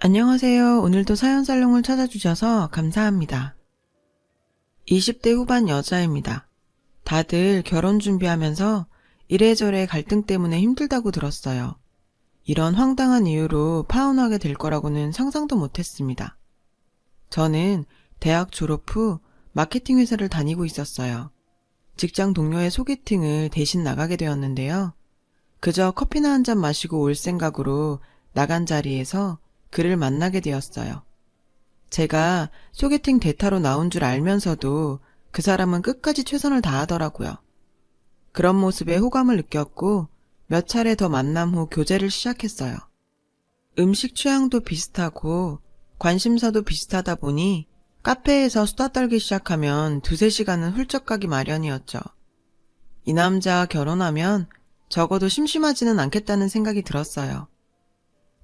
안녕하세요. 오늘도 사연살롱을 찾아주셔서 감사합니다. 20대 후반 여자입니다. 다들 결혼 준비하면서 이래저래 갈등 때문에 힘들다고 들었어요. 이런 황당한 이유로 파혼하게 될 거라고는 상상도 못했습니다. 저는 대학 졸업 후 마케팅 회사를 다니고 있었어요. 직장 동료의 소개팅을 대신 나가게 되었는데요. 그저 커피나 한 잔 마시고 올 생각으로 나간 자리에서 그를 만나게 되었어요. 제가 소개팅 대타로 나온 줄 알면서도 그 사람은 끝까지 최선을 다하더라고요. 그런 모습에 호감을 느꼈고 몇 차례 더 만남 후 교제를 시작했어요. 음식 취향도 비슷하고 관심사도 비슷하다 보니 카페에서 수다 떨기 시작하면 두세 시간은 훌쩍 가기 마련이었죠. 이 남자 결혼하면 적어도 심심하지는 않겠다는 생각이 들었어요.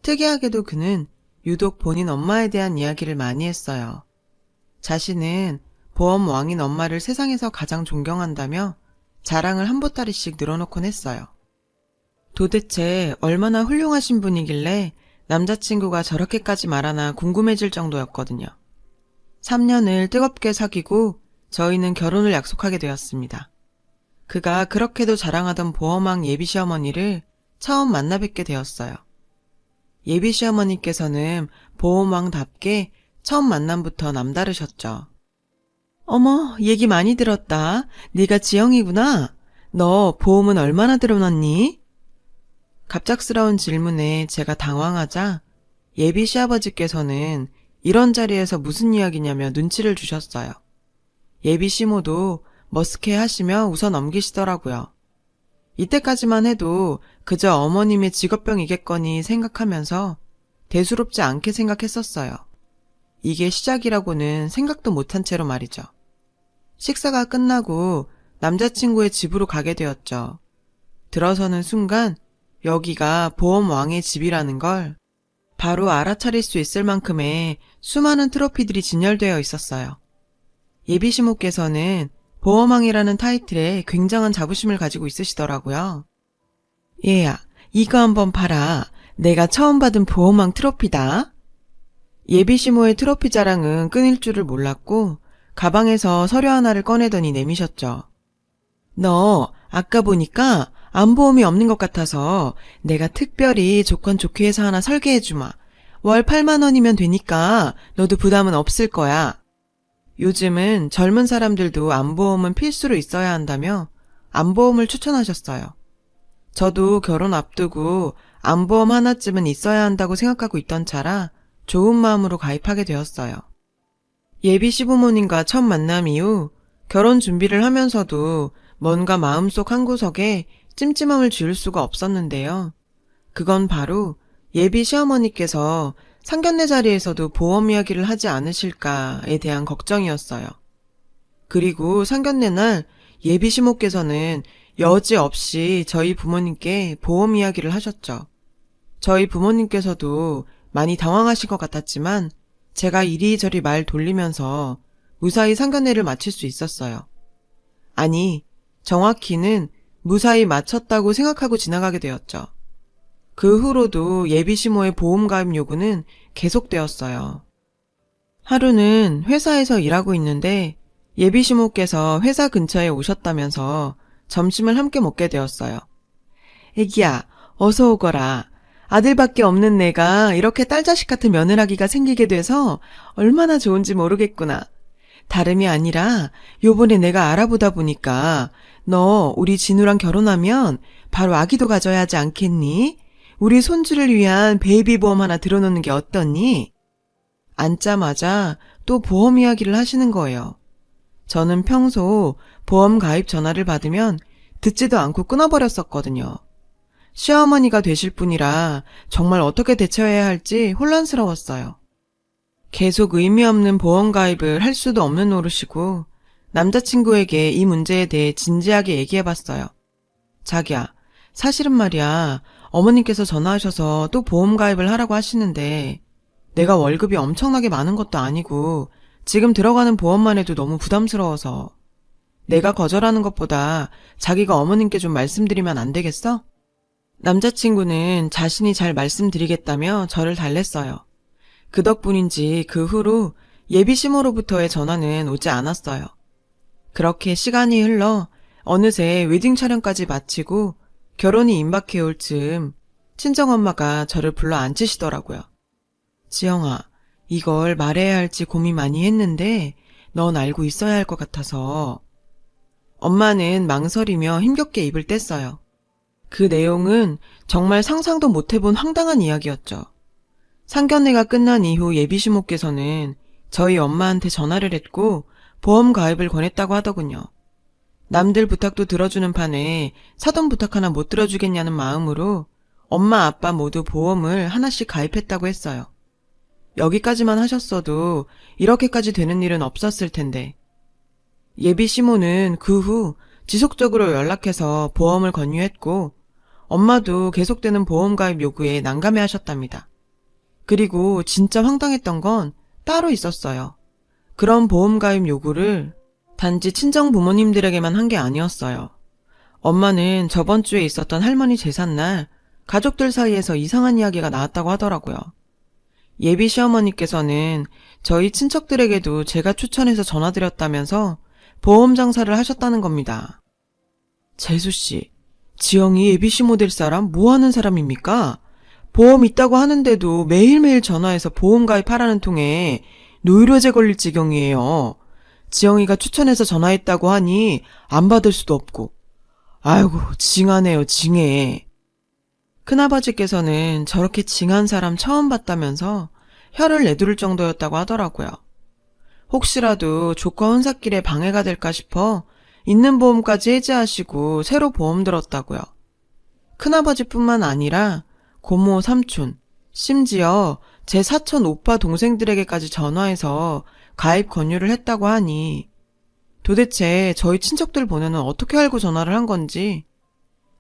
특이하게도 그는 유독 본인 엄마에 대한 이야기를 많이 했어요. 자신은 보험 왕인 엄마를 세상에서 가장 존경한다며 자랑을 한 보따리씩 늘어놓곤 했어요. 도대체 얼마나 훌륭하신 분이길래 남자친구가 저렇게까지 말하나 궁금해질 정도였거든요. 3년을 뜨겁게 사귀고 저희는 결혼을 약속하게 되었습니다. 그가 그렇게도 자랑하던 보험왕 예비시어머니를 처음 만나 뵙게 되었어요. 예비시어머니께서는 보험왕답게 처음 만남부터 남다르셨죠. 어머, 얘기 많이 들었다. 네가 지영이구나. 너 보험은 얼마나 들어놨니? 갑작스러운 질문에 제가 당황하자 예비 시아버지께서는 이런 자리에서 무슨 이야기냐며 눈치를 주셨어요. 예비 시모도 머쓱해 하시며 웃어 넘기시더라고요. 이때까지만 해도 그저 어머님의 직업병이겠거니 생각하면서 대수롭지 않게 생각했었어요. 이게 시작이라고는 생각도 못한 채로 말이죠. 식사가 끝나고 남자친구의 집으로 가게 되었죠. 들어서는 순간 여기가 보험왕의 집이라는 걸 바로 알아차릴 수 있을 만큼의 수많은 트로피들이 진열되어 있었어요. 예비시모께서는 보험왕이라는 타이틀에 굉장한 자부심을 가지고 있으시더라고요. 얘야, 이거 한번 봐라. 내가 처음 받은 보험왕 트로피다. 예비시모의 트로피 자랑은 끊일 줄을 몰랐고 가방에서 서류 하나를 꺼내더니 내미셨죠. 너 아까 보니까 안보험이 없는 것 같아서 내가 특별히 조건 좋게 해서 하나 설계해주마. 월 8만 원이면 되니까 너도 부담은 없을 거야. 요즘은 젊은 사람들도 안보험은 필수로 있어야 한다며 안보험을 추천하셨어요. 저도 결혼 앞두고 안보험 하나쯤은 있어야 한다고 생각하고 있던 차라 좋은 마음으로 가입하게 되었어요. 예비 시부모님과 첫 만남 이후 결혼 준비를 하면서도 뭔가 마음속 한구석에 찜찜함을 지울 수가 없었는데요. 그건 바로 예비 시어머니께서 상견례 자리에서도 보험 이야기를 하지 않으실까에 대한 걱정이었어요. 그리고 상견례 날 예비 시모께서는 여지없이 저희 부모님께 보험 이야기를 하셨죠. 저희 부모님께서도 많이 당황하신 것 같았지만 제가 이리저리 말 돌리면서 무사히 상견례를 마칠 수 있었어요. 아니, 정확히는 무사히 마쳤다고 생각하고 지나가게 되었죠. 그 후로도 예비시모의 보험 가입 요구는 계속되었어요. 하루는 회사에서 일하고 있는데 예비시모께서 회사 근처에 오셨다면서 점심을 함께 먹게 되었어요. 애기야, 어서 오거라. 아들밖에 없는 내가 이렇게 딸자식 같은 며느라기가 생기게 돼서 얼마나 좋은지 모르겠구나. 다름이 아니라 요번에 내가 알아보다 보니까 너 우리 진우랑 결혼하면 바로 아기도 가져야 하지 않겠니? 우리 손주를 위한 베이비 보험 하나 들어놓는 게 어떻니? 앉자마자 또 보험 이야기를 하시는 거예요. 저는 평소 보험 가입 전화를 받으면 듣지도 않고 끊어버렸었거든요. 시어머니가 되실 분이라 정말 어떻게 대처해야 할지 혼란스러웠어요. 계속 의미 없는 보험 가입을 할 수도 없는 노릇이고 남자친구에게 이 문제에 대해 진지하게 얘기해봤어요. 자기야, 사실은 말이야. 어머님께서 전화하셔서 또 보험 가입을 하라고 하시는데 내가 월급이 엄청나게 많은 것도 아니고 지금 들어가는 보험만 해도 너무 부담스러워서 내가 거절하는 것보다 자기가 어머님께 좀 말씀드리면 안 되겠어? 남자친구는 자신이 잘 말씀드리겠다며 저를 달랬어요. 그 덕분인지 그 후로 예비 시모로부터의 전화는 오지 않았어요. 그렇게 시간이 흘러 어느새 웨딩 촬영까지 마치고 결혼이 임박해올 즈음 친정엄마가 저를 불러 앉히시더라고요. 지영아, 이걸 말해야 할지 고민 많이 했는데 넌 알고 있어야 할 것 같아서. 엄마는 망설이며 힘겹게 입을 뗐어요. 그 내용은 정말 상상도 못 해본 황당한 이야기였죠. 상견례가 끝난 이후 예비시모께서는 저희 엄마한테 전화를 했고 보험 가입을 권했다고 하더군요. 남들 부탁도 들어주는 판에 사돈 부탁 하나 못 들어주겠냐는 마음으로 엄마 아빠 모두 보험을 하나씩 가입했다고 했어요. 여기까지만 하셨어도 이렇게까지 되는 일은 없었을 텐데. 예비 시모는 그 후 지속적으로 연락해서 보험을 권유했고 엄마도 계속되는 보험 가입 요구에 난감해 하셨답니다. 그리고 진짜 황당했던 건 따로 있었어요. 그런 보험 가입 요구를 단지 친정 부모님들에게만 한 게 아니었어요. 엄마는 저번 주에 있었던 할머니 제삿날 가족들 사이에서 이상한 이야기가 나왔다고 하더라고요. 예비 시어머니께서는 저희 친척들에게도 제가 추천해서 전화드렸다면서 보험 장사를 하셨다는 겁니다. 재수씨, 지영이 예비 시모 될 사람 뭐 하는 사람입니까? 보험 있다고 하는데도 매일매일 전화해서 보험 가입하라는 통에 노이로제 걸릴 지경이에요. 지영이가 추천해서 전화했다고 하니 안 받을 수도 없고. 아이고, 징하네요, 징해. 큰아버지께서는 저렇게 징한 사람 처음 봤다면서 혀를 내두를 정도였다고 하더라고요. 혹시라도 조카 혼사길에 방해가 될까 싶어 있는 보험까지 해지하시고 새로 보험 들었다고요. 큰아버지뿐만 아니라 고모, 삼촌, 심지어 제 사촌 오빠 동생들에게까지 전화해서 가입 권유를 했다고 하니 도대체 저희 친척들 번호는 어떻게 알고 전화를 한 건지.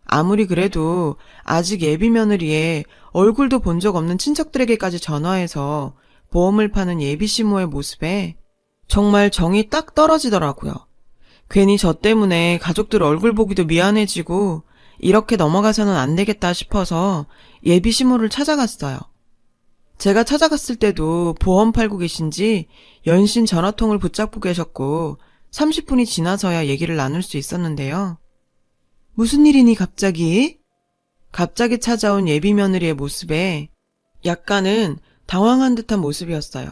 아무리 그래도 아직 예비 며느리에 얼굴도 본 적 없는 친척들에게까지 전화해서 보험을 파는 예비 시모의 모습에 정말 정이 딱 떨어지더라고요. 괜히 저 때문에 가족들 얼굴 보기도 미안해지고 이렇게 넘어가서는 안 되겠다 싶어서 예비 시모를 찾아갔어요. 제가 찾아갔을 때도 보험 팔고 계신지 연신 전화통을 붙잡고 계셨고 30분이 지나서야 얘기를 나눌 수 있었는데요. 무슨 일이니 갑자기? 갑자기 찾아온 예비 며느리의 모습에 약간은 당황한 듯한 모습이었어요.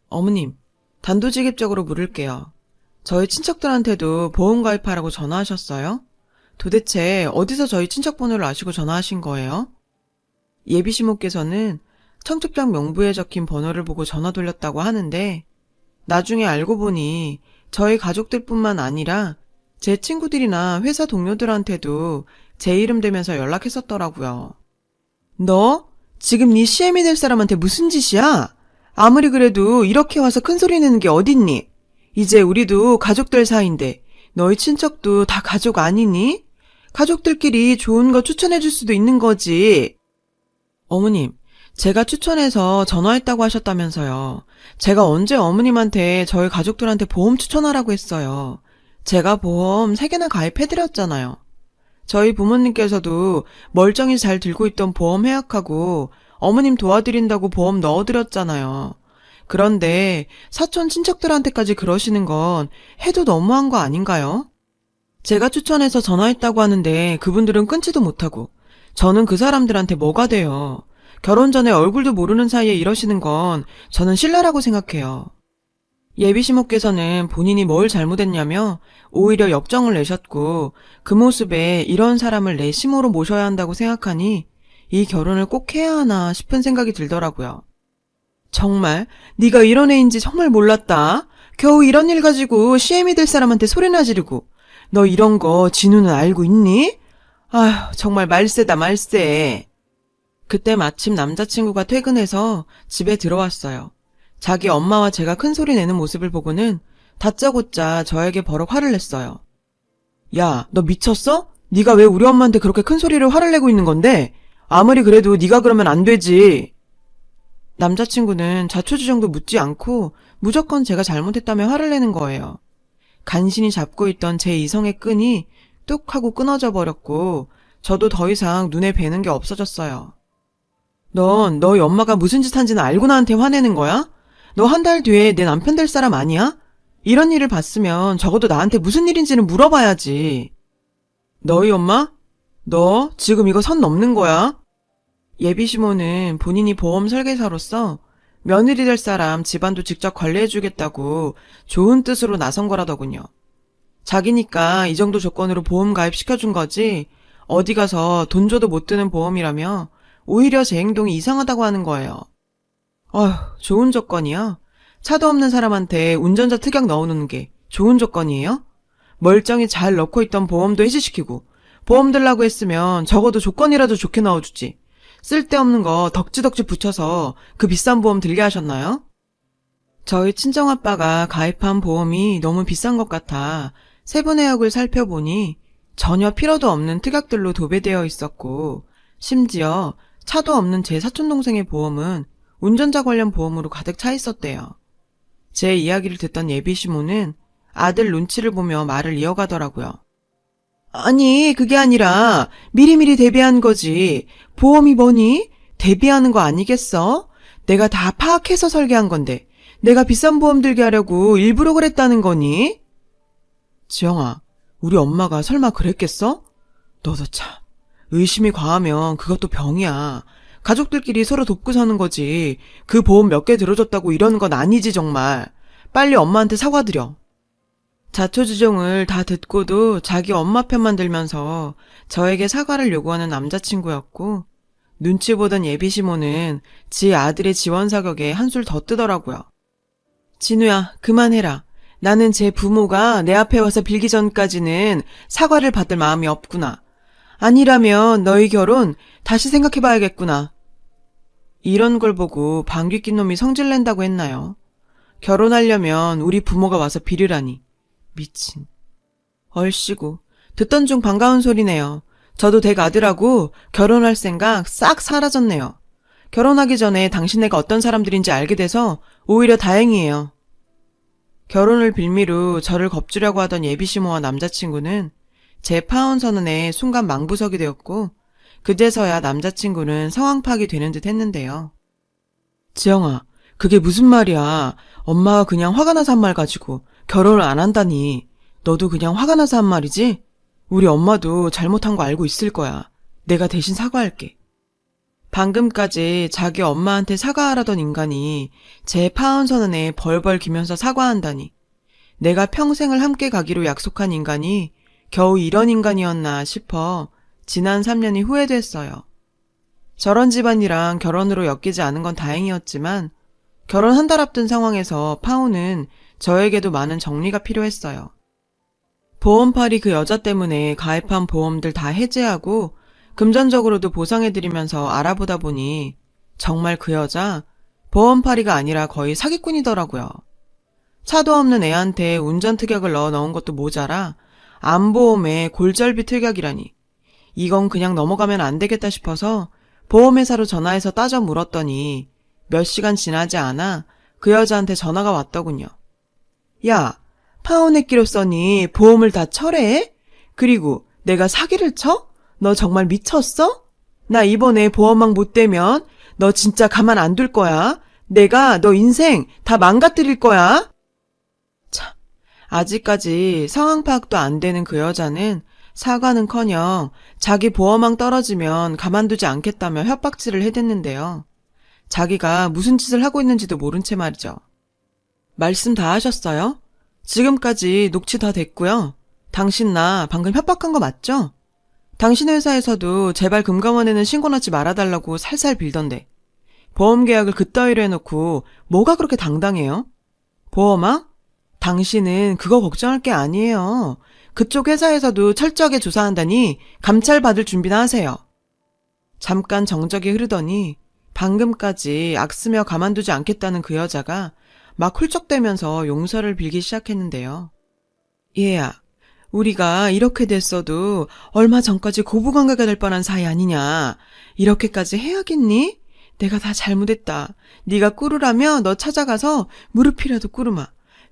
어머님, 단도직입적으로 물을게요. 저희 친척들한테도 보험 가입하라고 전화하셨어요? 도대체 어디서 저희 친척 번호를 아시고 전화하신 거예요? 예비 시모께서는 청첩장 명부에 적힌 번호를 보고 전화 돌렸다고 하는데 나중에 알고 보니 저희 가족들뿐만 아니라 제 친구들이나 회사 동료들한테도 제 이름 대면서 연락했었더라고요. 너? 지금 네 시엠이 될 사람한테 무슨 짓이야? 아무리 그래도 이렇게 와서 큰소리 내는 게 어딨니? 이제 우리도 가족들 사이인데 너희 친척도 다 가족 아니니? 가족들끼리 좋은 거 추천해줄 수도 있는 거지. 어머님, 제가 추천해서 전화했다고 하셨다면서요. 제가 언제 어머님한테 저희 가족들한테 보험 추천하라고 했어요. 제가 보험 3개나 가입해드렸잖아요. 저희 부모님께서도 멀쩡히 잘 들고 있던 보험 해약하고 어머님 도와드린다고 보험 넣어드렸잖아요. 그런데 사촌 친척들한테까지 그러시는 건 해도 너무한 거 아닌가요? 제가 추천해서 전화했다고 하는데 그분들은 끊지도 못하고 저는 그 사람들한테 뭐가 돼요. 결혼 전에 얼굴도 모르는 사이에 이러시는 건 저는 신뢰라고 생각해요. 예비 시모께서는 본인이 뭘 잘못했냐며 오히려 역정을 내셨고 그 모습에 이런 사람을 내 시모로 모셔야 한다고 생각하니 이 결혼을 꼭 해야 하나 싶은 생각이 들더라고요. 정말 네가 이런 애인지 정말 몰랐다. 겨우 이런 일 가지고 시엠이 될 사람한테 소리나 지르고 너 이런 거 진우는 알고 있니? 아휴 정말 말세다 말세. 그때 마침 남자친구가 퇴근해서 집에 들어왔어요. 자기 엄마와 제가 큰 소리 내는 모습을 보고는 다짜고짜 저에게 버럭 화를 냈어요. 야, 너 미쳤어? 네가 왜 우리 엄마한테 그렇게 큰 소리를 화를 내고 있는 건데? 아무리 그래도 네가 그러면 안 되지. 남자친구는 자초지종도 묻지 않고 무조건 제가 잘못했다며 화를 내는 거예요. 간신히 잡고 있던 제 이성의 끈이 뚝 하고 끊어져 버렸고 저도 더 이상 눈에 뵈는 게 없어졌어요. 넌 너희 엄마가 무슨 짓 한지는 알고 나한테 화내는 거야? 너 한 달 뒤에 내 남편 될 사람 아니야? 이런 일을 봤으면 적어도 나한테 무슨 일인지는 물어봐야지. 너희 엄마? 너 지금 이거 선 넘는 거야? 예비시모는 본인이 보험 설계사로서 며느리 될 사람 집안도 직접 관리해주겠다고 좋은 뜻으로 나선 거라더군요. 자기니까 이 정도 조건으로 보험 가입시켜준 거지 어디 가서 돈 줘도 못 드는 보험이라며 오히려 제 행동이 이상하다고 하는 거예요. 어휴, 좋은 조건이야? 차도 없는 사람한테 운전자 특약 넣어놓는 게 좋은 조건이에요? 멀쩡히 잘 넣고 있던 보험도 해지시키고 보험 들라고 했으면 적어도 조건이라도 좋게 넣어주지. 쓸데없는 거 덕지덕지 붙여서 그 비싼 보험 들게 하셨나요? 저희 친정아빠가 가입한 보험이 너무 비싼 것 같아 세부 내역을 살펴보니 전혀 필요도 없는 특약들로 도배되어 있었고 심지어 차도 없는 제 사촌동생의 보험은 운전자 관련 보험으로 가득 차 있었대요. 제 이야기를 듣던 예비시모는 아들 눈치를 보며 말을 이어가더라고요. 아니, 그게 아니라 미리미리 대비한 거지. 보험이 뭐니? 대비하는 거 아니겠어? 내가 다 파악해서 설계한 건데 내가 비싼 보험 들게 하려고 일부러 그랬다는 거니? 지영아, 우리 엄마가 설마 그랬겠어? 너도 참, 의심이 과하면 그것도 병이야. 가족들끼리 서로 돕고 사는 거지. 그 보험 몇 개 들어줬다고 이러는 건 아니지 정말. 빨리 엄마한테 사과드려. 자초지종을 다 듣고도 자기 엄마 편만 들면서 저에게 사과를 요구하는 남자친구였고 눈치 보던 예비시모는 지 아들의 지원 사격에 한술 더 뜨더라고요. 진우야, 그만해라. 나는 제 부모가 내 앞에 와서 빌기 전까지는 사과를 받을 마음이 없구나. 아니라면 너희 결혼 다시 생각해봐야겠구나. 이런 걸 보고 방귀 낀 놈이 성질낸다고 했나요? 결혼하려면 우리 부모가 와서 빌으라니. 미친. 얼씨구. 듣던 중 반가운 소리네요. 저도 댁 아들하고 결혼할 생각 싹 사라졌네요. 결혼하기 전에 당신네가 어떤 사람들인지 알게 돼서 오히려 다행이에요. 결혼을 빌미로 저를 겁주려고 하던 예비시모와 남자친구는 제 파혼 선언에 순간 망부석이 되었고 그제서야 남자친구는 상황 파악이 되는 듯 했는데요. 지영아, 그게 무슨 말이야. 엄마가 그냥 화가 나서 한 말 가지고 결혼을 안 한다니. 너도 그냥 화가 나서 한 말이지? 우리 엄마도 잘못한 거 알고 있을 거야. 내가 대신 사과할게. 방금까지 자기 엄마한테 사과하라던 인간이 제 파혼 선언에 벌벌 기면서 사과한다니. 내가 평생을 함께 가기로 약속한 인간이 겨우 이런 인간이었나 싶어 지난 3년이 후회됐어요. 저런 집안이랑 결혼으로 엮이지 않은 건 다행이었지만 결혼 한 달 앞둔 상황에서 파혼은 저에게도 많은 정리가 필요했어요. 보험팔이 그 여자 때문에 가입한 보험들 다 해지하고 금전적으로도 보상해드리면서 알아보다 보니 정말 그 여자 보험팔이가 아니라 거의 사기꾼이더라고요. 차도 없는 애한테 운전 특약을 넣은 것도 모자라 암보험에 골절비 특약이라니. 이건 그냥 넘어가면 안 되겠다 싶어서 보험회사로 전화해서 따져 물었더니 몇 시간 지나지 않아 그 여자한테 전화가 왔더군요. 야, 파혼했기로 써니 보험을 다 철회해? 그리고 내가 사기를 쳐? 너 정말 미쳤어? 나 이번에 보험왕 못 되면 너 진짜 가만 안 둘 거야. 내가 너 인생 다 망가뜨릴 거야. 참, 아직까지 상황 파악도 안 되는 그 여자는 사과는커녕 자기 보험왕 떨어지면 가만두지 않겠다며 협박질을 해댔는데요. 자기가 무슨 짓을 하고 있는지도 모른 채 말이죠. 말씀 다 하셨어요? 지금까지 녹취 다 됐고요. 당신 나 방금 협박한 거 맞죠? 당신 회사에서도 제발 금감원에는 신고하지 말아달라고 살살 빌던데 보험 계약을 그따위로 해놓고 뭐가 그렇게 당당해요? 보험아? 당신은 그거 걱정할 게 아니에요. 그쪽 회사에서도 철저하게 조사한다니 감찰 받을 준비나 하세요. 잠깐 정적이 흐르더니 방금까지 악쓰며 가만두지 않겠다는 그 여자가 막 훌쩍대면서 용서를 빌기 시작했는데요. 얘야, 우리가 이렇게 됐어도 얼마 전까지 고부관계가 될 뻔한 사이 아니냐. 이렇게까지 해야겠니? 내가 다 잘못했다. 네가 꿇으라며 너 찾아가서 무릎이라도 꿇으마.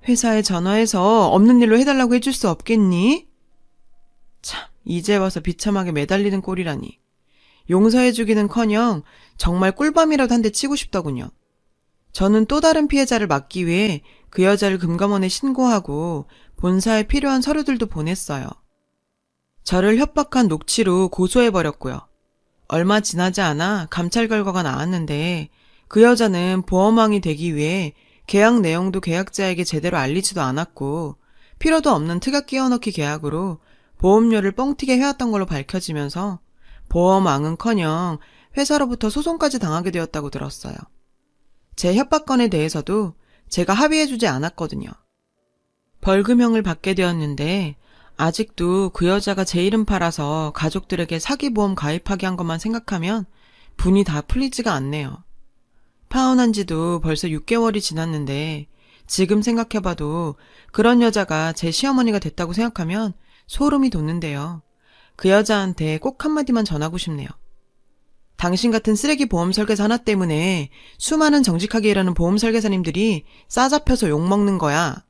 회사에 전화해서 없는 일로 해달라고 해줄 수 없겠니? 참, 이제 와서 비참하게 매달리는 꼴이라니. 용서해주기는커녕 정말 꿀밤이라도 한 대 치고 싶더군요. 저는 또 다른 피해자를 막기 위해 그 여자를 금감원에 신고하고 본사에 필요한 서류들도 보냈어요. 저를 협박한 녹취로 고소해버렸고요. 얼마 지나지 않아 감찰 결과가 나왔는데 그 여자는 보험왕이 되기 위해 계약 내용도 계약자에게 제대로 알리지도 않았고 필요도 없는 특약 끼워넣기 계약으로 보험료를 뻥튀게 해왔던 걸로 밝혀지면서 보험왕은커녕 회사로부터 소송까지 당하게 되었다고 들었어요. 제 협박건에 대해서도 제가 합의해주지 않았거든요. 벌금형을 받게 되었는데 아직도 그 여자가 제 이름 팔아서 가족들에게 사기보험 가입하게 한 것만 생각하면 분이 다 풀리지가 않네요. 파혼한 지도 벌써 6개월이 지났는데 지금 생각해봐도 그런 여자가 제 시어머니가 됐다고 생각하면 소름이 돋는데요. 그 여자한테 꼭 한마디만 전하고 싶네요. 당신 같은 쓰레기 보험 설계사 하나 때문에 수많은 정직하게 일하는 보험 설계사님들이 싸잡혀서 욕먹는 거야.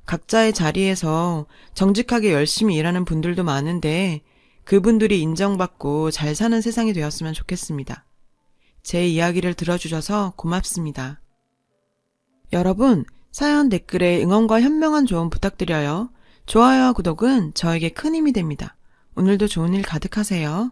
각자의 자리에서 정직하게 열심히 일하는 분들도 많은데 그분들이 인정받고 잘 사는 세상이 되었으면 좋겠습니다. 제 이야기를 들어주셔서 고맙습니다. 여러분, 사연 댓글에 응원과 현명한 조언 부탁드려요. 좋아요와 구독은 저에게 큰 힘이 됩니다. 오늘도 좋은 일 가득하세요.